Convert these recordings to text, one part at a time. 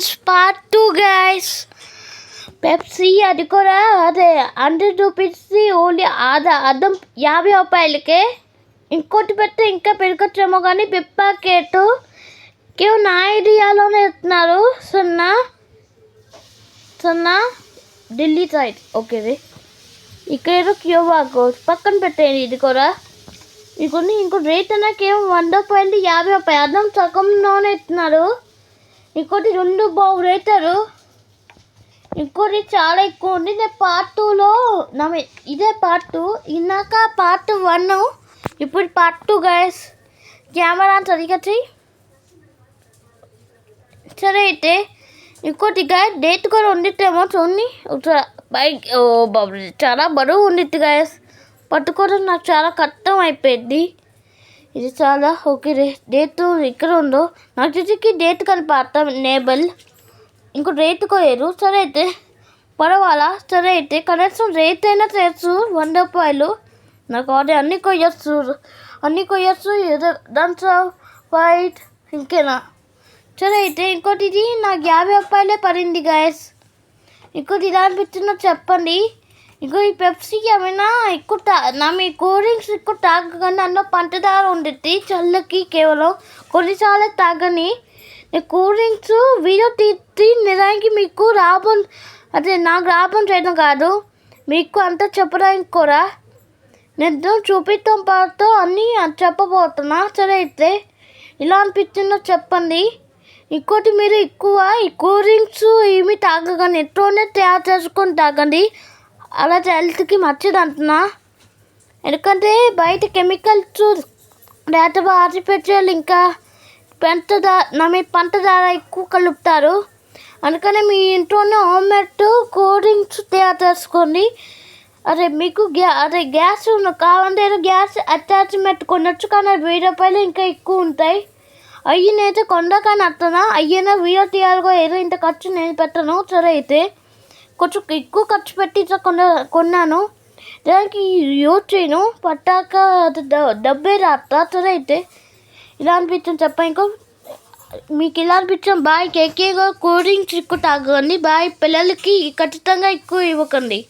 Friends part 2 guys. Pepsi అది కూడా అదే 100 రూపీస్ది ఓన్లీ అద్దం 50 రూపాయలకే. ఇంకోటి పెడితే ఇంకా పెరగచ్చేమో కానీ బిగ్ ప్యాకెట్ కేవ్ నా ఐడియాలోనే ఇస్తున్నారు. సన్నా ఢిల్లీ సైడ్ ఓకేది. ఇక్కడ ఏదో క్యూఆర్ కోడ్ పక్కన పెట్టేయండి. ఇది కూడా ఇంకో రేట్ అన్నా కేవలం 100 రూపాయలు 50 రూపాయలు అద్దం సగంలోనే ఇస్తున్నారు. ఇంకోటి 2 బావు రేటరు. ఇంకోటి చాలా ఎక్కువ ఉంది. నేను పార్ట్ 2లో ఇదే పార్ట్ 2 ఇందాక పార్ట్ 1 ఇప్పుడు పార్ట్ 2 గైస్. కెమెరా సరిగ్గా చెయ్యి. సరే అయితే ఇంకోటి గైస్ డేట్ కూడా ఉండిద్దేమో చూడండి. బైక్ ఓ బాబు చాలా బరువు ఉండిద్ది గైస్. పట్టుకోవడం నాకు చాలా కష్టం అయిపోయింది. ఇది చాలా ఓకే. డేట్ ఇక్కడ ఉందో నాకు చూసి డేట్ కనిపిస్తాం నేబల్. ఇంకో రేట్ కోయరు. సరే అయితే పర్వాలా. సరే అయితే కనీసం రేట్ అయినా తెలుసు 100 రూపాయలు. నాకు ఆర్డర్ అన్నీ కొయ్యొచ్చు ఏదో దాంట్లో వైట్ ఇంకేనా. సరే అయితే ఇంకోటి ఇది నాకు 50 రూపాయలే పడింది గాయస్. ఇంకోటి ఇలా అనిపించిందో చెప్పండి. ఇంకో ఈ పెప్సీ ఏమైనా ఎక్కువ మీ కూల్ డ్రింక్స్ ఎక్కువ తాగగానే అన్న పంచదార ఉండిద్ది చల్లకి. కేవలం కొన్నిసార్లు తాగని కూల్ డ్రింక్స్ వీడియో తీసి నిజానికి మీకు నాకు లాభం చేయడం కాదు, మీకు అంతా చెప్పడానికి కూడా నేను చూపించడం పాటు అన్నీ చెప్పబోతున్నా. సరే అయితే ఇలా అనిపించిందో చెప్పండి. ఇంకోటి మీరు ఎక్కువ ఈ కూల్ డ్రింక్స్ ఏమి తాగకండి, ఇంట్లోనే తయారు చేసుకొని తాగండి. అలా హెల్త్కి మంచిది అంటున్నా. ఎందుకంటే బయట కెమికల్స్ లేకపోతే ఆర్టిఫిషియల్ ఇంకా పంటదార ఎక్కువ కలుపుతారు. అందుకనే మీ ఇంట్లోనే హోమ్మేడ్ కూల్ డ్రింక్స్ తయారు చేసుకోండి. మీకు గ్యాస్ కావాలంటే గ్యాస్ అటాచ్మెంట్ కొనొచ్చు, కానీ 1000 రూపాయలు ఇంకా ఎక్కువ ఉంటాయి. అయ్యి నేనైతే కొండకాని అత్తనా అయ్యేనా వీడియో తీయాలిగా ఏదో ఇంత ఖర్చు నేను పెట్టను. సరే అయితే కొంచెం ఎక్కువ ఖర్చు పెట్టి కొన్నాను. దానికి యూజ్ చేయను పట్టాక డబ్బే రాస్తా. సరే అయితే ఇలా అనిపించాను చెప్ప. ఇంకో మీకు ఇలా అనిపించాం బాయ్ కేకేగా కూల్ డ్రింక్స్ ఎక్కువ తాగండి. బాయ్ పిల్లలకి ఖచ్చితంగా ఎక్కువ ఇవ్వకండి.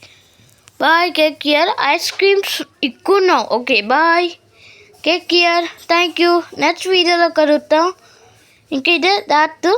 Bye take care. Ice creams ఎక్కువ okay bye take care. Thank you. Next వీడియోలో కలుగుతాం. ఇంక ఇదే దాట్